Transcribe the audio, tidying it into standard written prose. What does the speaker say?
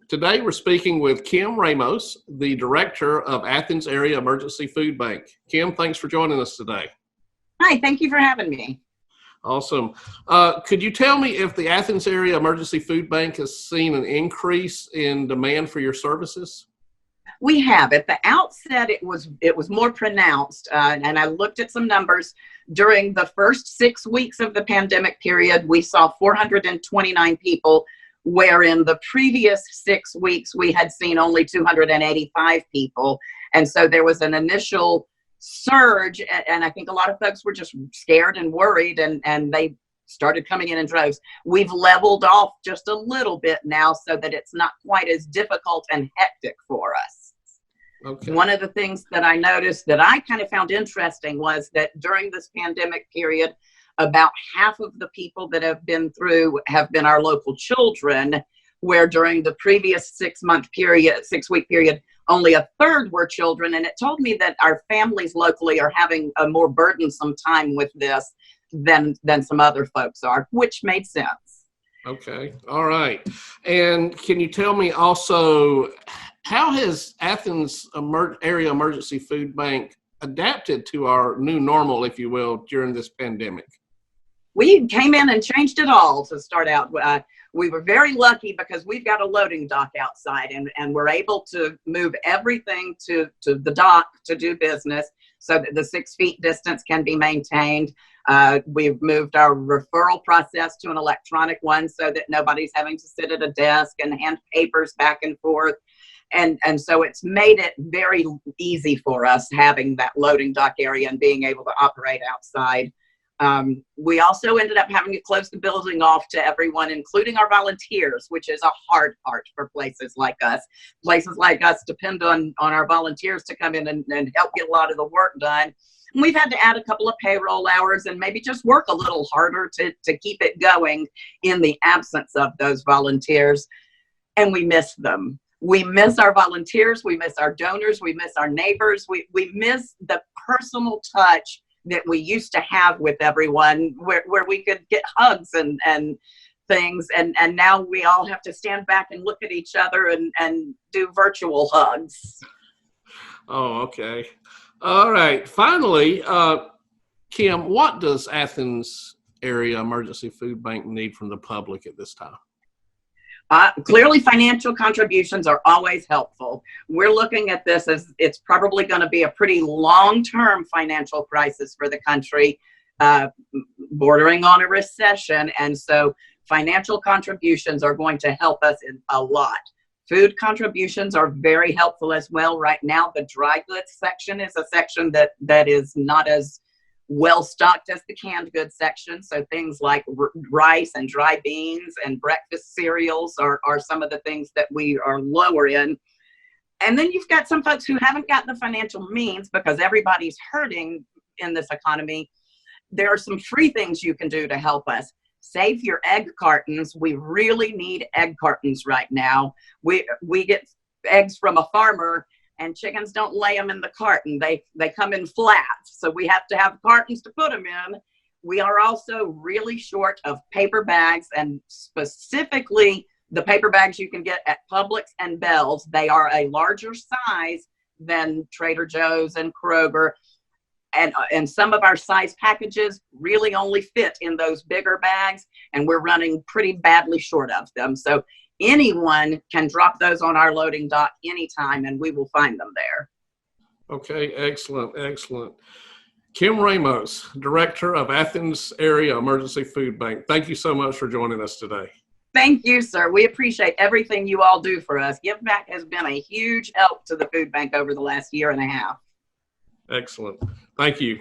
Today we're speaking with Kim Ramos, the Director of Athens Area Emergency Food Bank. Kim, thanks for joining us today. Hi, thank you for having me. Awesome. Could you tell me if the Athens Area Emergency Food Bank has seen an increase in demand for your services? We have. At the outset, it was more pronounced, and I looked at some numbers. During the first 6 weeks of the pandemic period, we saw 429 people, where in the previous 6 weeks, we had seen only 285 people. And so there was an initial surge, and I think a lot of folks were just scared and worried, and they started coming in droves. We've leveled off just a little bit now so that it's not quite as difficult and hectic for us. Okay. One of the things that I noticed that I kind of found interesting was that during this pandemic period, about half of the people that have been through have been our local children, where during the previous 6-week period, only a third were children. And it told me that our families locally are having a more burdensome time with this than some other folks are, which made sense. Okay. All right. And can you tell me also, how has Athens Area Emergency Food Bank adapted to our new normal, if you will, during this pandemic? We came in and changed it all to start out. We were very lucky because we've got a loading dock outside, and we're able to move everything to the dock to do business so that the 6 feet distance can be maintained. We've moved our referral process to an electronic one so that nobody's having to sit at a desk and hand papers back and forth. And so it's made it very easy for us having that loading dock area and being able to operate outside. We also ended up having to close the building off to everyone, including our volunteers, which is a hard part for places like us. Places like us depend on our volunteers to come in and help get a lot of the work done. And we've had to add a couple of payroll hours and maybe just work a little harder to keep it going in the absence of those volunteers. And we miss them. We miss our volunteers. We miss our donors. We miss our neighbors. We miss the personal touch that we used to have with everyone, where we could get hugs and things. And now we all have to stand back and look at each other and do virtual hugs. Oh, okay. All right. Finally, Kim, what does Athens Area Emergency Food Bank need from the public at this time? Clearly, financial contributions are always helpful. We're looking at this as it's probably going to be a pretty long-term financial crisis for the country, bordering on a recession. And so financial contributions are going to help us in a lot. Food contributions are very helpful as well. Right now, the dry goods section is a section that is not as well stocked as the canned goods section. So things like rice and dry beans and breakfast cereals are some of the things that we are lower in. And then you've got some folks who haven't got the financial means because everybody's hurting in this economy. There are some free things you can do to help us. Save your egg cartons. We really need egg cartons right now. We get eggs from a farmer, and chickens don't lay them in the carton. They come in flat. So we have to have cartons to put them in. We are also really short of paper bags, and specifically the paper bags you can get at Publix and Bell's. They are a larger size than Trader Joe's and Kroger. And some of our size packages really only fit in those bigger bags, and we're running pretty badly short of them. So anyone can drop those on our loading dock anytime, and we will find them there. Okay, excellent, excellent. Kim Ramos, Director of Athens Area Emergency Food Bank. Thank you so much for joining us today. Thank you, sir. We appreciate everything you all do for us. Give Back has been a huge help to the food bank over the last year and a half. Excellent. Thank you.